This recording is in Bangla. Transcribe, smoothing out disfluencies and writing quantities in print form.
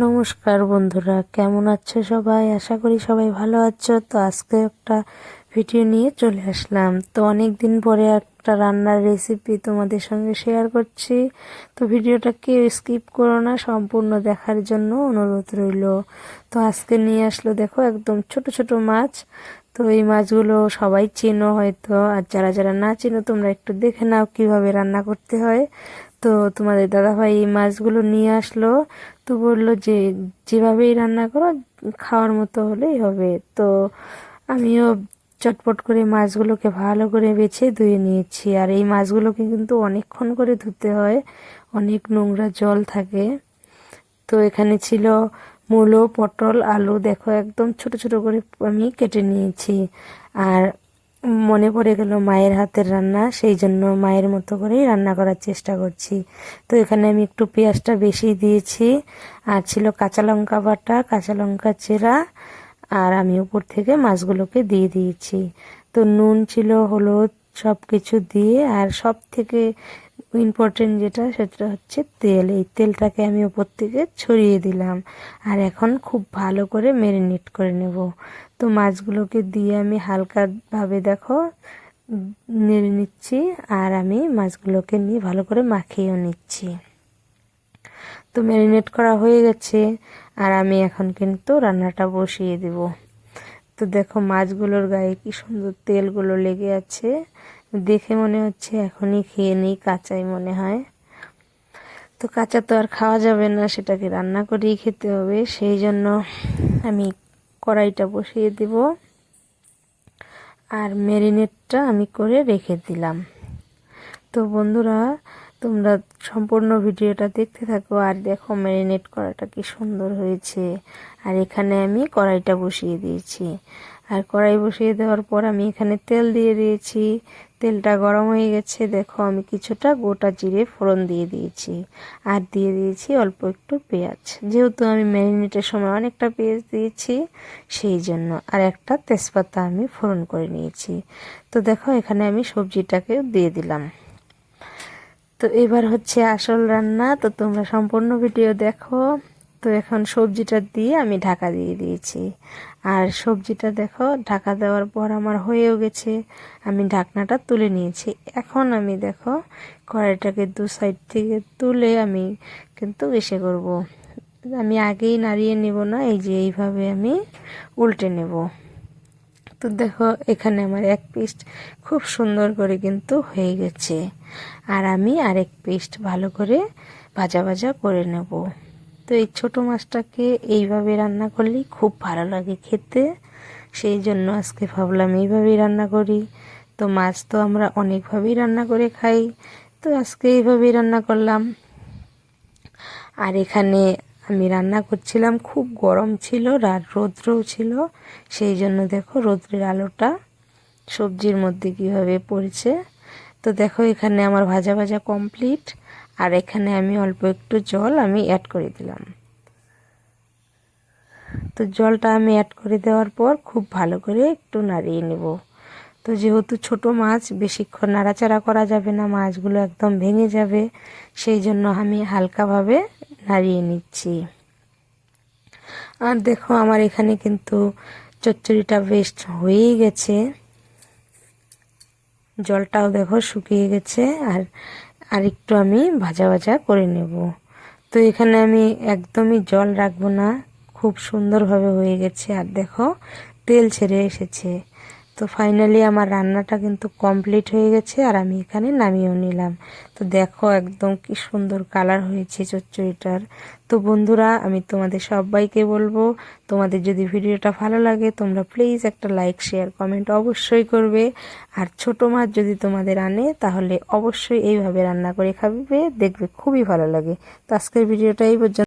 নমস্কার বন্ধুরা, কেমন আছো সবাই? আশা করি সবাই ভালো আছো। তো আজকে একটা ভিডিও নিয়ে চলে আসলাম। তো অনেক দিন পরে একটা রান্নার রেসিপি তোমাদের সঙ্গে শেয়ার করছি। তো ভিডিওটা কেউ স্কিপ করো না, সম্পূর্ণ দেখার জন্য অনুরোধ রইল। তো আজকে নিয়ে আসলো, দেখো একদম ছোট ছোট মাছ। তো এই মাছগুলো সবাই চেনো হয়তো, আর যারা যারা না চেনো তোমরা একটু দেখে নাও কিভাবে রান্না করতে হয়। তো তোমাদের দাদাভাই এই মাছগুলো নিয়ে আসলো। তো বললো যে যেভাবেই রান্না করো খাওয়ার মতো হলেই হবে। তো আমিও চটপট করে মাছগুলোকে ভালো করে বেছে ধুয়ে নিয়েছি। আর এই মাছগুলোকে কিন্তু অনেকক্ষণ করে ধুতে হয়, অনেক নোংরা জল থাকে। তো এখানে ছিল মূলো, পটল, আলু, দেখো একদম ছোট ছোট করে আমি কেটে নিয়েছি। আর মনে পড়ে গেল মায়ের হাতের রান্না, সেই জন্য মায়ের মতো করেই রান্না করার চেষ্টা করছি। তো এখানে আমি একটু পেঁয়াজটা বেশি দিয়েছি, আর ছিল কাঁচা লঙ্কা বাটা, কাঁচা লঙ্কা চেরা, আর আমি উপর থেকে মাছগুলোকে দিয়ে দিয়েছি। তো নুন ছিল, হলুদ, সব কিছু দিয়ে, আর সব থেকে ইম্পর্টেন্ট যেটা সেটা হচ্ছে তেল। এই তেলটাকে আমি উপর থেকে ছড়িয়ে দিলাম। আর এখন খুব ভালো করে ম্যারিনেট করে নেব। তো মাছগুলোকে দিয়ে আমি হালকাভাবে দেখো নেড়ে নিচ্ছি, আর আমি মাছগুলোকে নিয়ে ভালো করে মাখিয়েও নিচ্ছি। তো ম্যারিনেট করা হয়ে গেছে, আর আমি এখন কিন্তু রান্নাটা বসিয়ে দেব। তো দেখো মাছগুলোর গায়ে কি সুন্দর তেলগুলো লেগে আছে, দেখে মনে হচ্ছে এখনই খেয়ে নিই, কাঁচাই মনে হয়। তো কাঁচা তো আর খাওয়া যাবে না, সেটাকে রান্না করেই খেতে হবে। সেই জন্য আমি কড়াইটা বসিয়ে দেব, আর ম্যারিনেটটা আমি করে রেখে দিলাম। তো বন্ধুরা, তোমরা সম্পূর্ণ ভিডিওটা দেখতে থাকো, আর দেখো ম্যারিনেট করাটা কি সুন্দর হয়েছে। আর এখানে আমি কড়াইটা বসিয়ে দিয়েছি, আর কড়াই বসিয়ে দেওয়ার পর আমি এখানে তেল দিয়ে দিয়েছি। তেলটা গরম হয়ে গেছে, দেখো আমি কিছুটা গোটা জিরে ফোড়ন দিয়ে দিয়েছি, আর দিয়ে দিয়েছি অল্প একটু পেঁয়াজ, যেহেতু আমি ম্যারিনেটের সময় অনেকটা পেঁয়াজ দিয়েছি সেই জন্য। আর একটা তেজপাতা আমি ফোড়ন করে নিয়েছি। তো দেখো এখানে আমি সবজিটাকে দিয়ে দিলাম। তো এবার হচ্ছে আসল রান্না, তো তোমরা সম্পূর্ণ ভিডিও দেখো। তো এখন সবজিটা দিয়ে আমি ঢাকা দিয়ে দিয়েছি, আর সবজিটা দেখো ঢাকা দেওয়ার পর আমার হয়েও গেছে। আমি ঢাকনাটা তুলে নিয়েছি। এখন আমি দেখো কড়াইটাকে দু সাইড থেকে তুলে আমি কিন্তু ইসে করব, আমি আগেই নাড়িয়ে নেব না, এই যে এইভাবে আমি উল্টে নেব। তো দেখো এখানে আমার এক পিস খুব সুন্দর করে কিন্তু হয়ে গেছে, আর আমি আরেক পিস ভালো করে ভাজা ভাজা করে নেব। তো এই ছোট মাছটাকে এইভাবে রান্না করলেই খুব ভালো লাগে খেতে, সেই জন্য আজকে ভাবলাম এইভাবেই রান্না করি। তো মাছ তো আমরা অনেকভাবেই রান্না করে খাই, তো আজকে এইভাবেই রান্না করলাম। আর এখানে আমি রান্না করছিলাম, খুব গরম ছিল আর রৌদ্রও ছিল, সেই জন্য দেখো রৌদ্রের আলোটা সবজির মধ্যে কিভাবে পড়েছে। তো দেখো এখানে আমার ভাজা ভাজা কমপ্লিট, আর এখানে আমি অল্প একটু জল আমি অ্যাড করে দিলাম। তো জলটা আমি অ্যাড করে দেওয়ার পর খুব ভালো করে একটু নাড়িয়ে নেব। তো যেহেতু ছোট মাছ বেশিক্ষণ নাড়াচাড়া করা যাবে না, মাছগুলো একদম ভেঙে যাবে, সেই জন্য আমি হালকাভাবে নাড়িয়ে নিচ্ছি। আর দেখো আমার এখানে কিন্তু চচ্চড়িটা বেশ হয়েই গেছে, জলটাও দেখো শুকিয়ে গেছে। আর একটু আমি ভাজা ভাজা করে নেব। তো এখানে আমি একদমই জল রাখবো না, খুব সুন্দরভাবে হয়ে গেছে, আর দেখো তেল ছেড়ে এসেছে। তো ফাইনালি আমার রান্নাটা কিন্তু কমপ্লিট হয়ে গেছে, আর আমি এখানে নামিয়েও নিলাম। তো দেখো একদম কি সুন্দর কালার হয়েছে চচ্চড়িটার। তো বন্ধুরা, আমি তোমাদের সবাইকে বলবো, তোমাদের যদি ভিডিওটা ভালো লাগে তোমরা প্লিজ একটা লাইক, শেয়ার, কমেন্ট অবশ্যই করবে। আর ছোট মাছ যদি তোমাদের আনে তাহলে অবশ্যই এইভাবে রান্না করে খাবে, দেখবে খুবই ভালো লাগে। তো আজকের ভিডিওটা এই পর্যন্ত।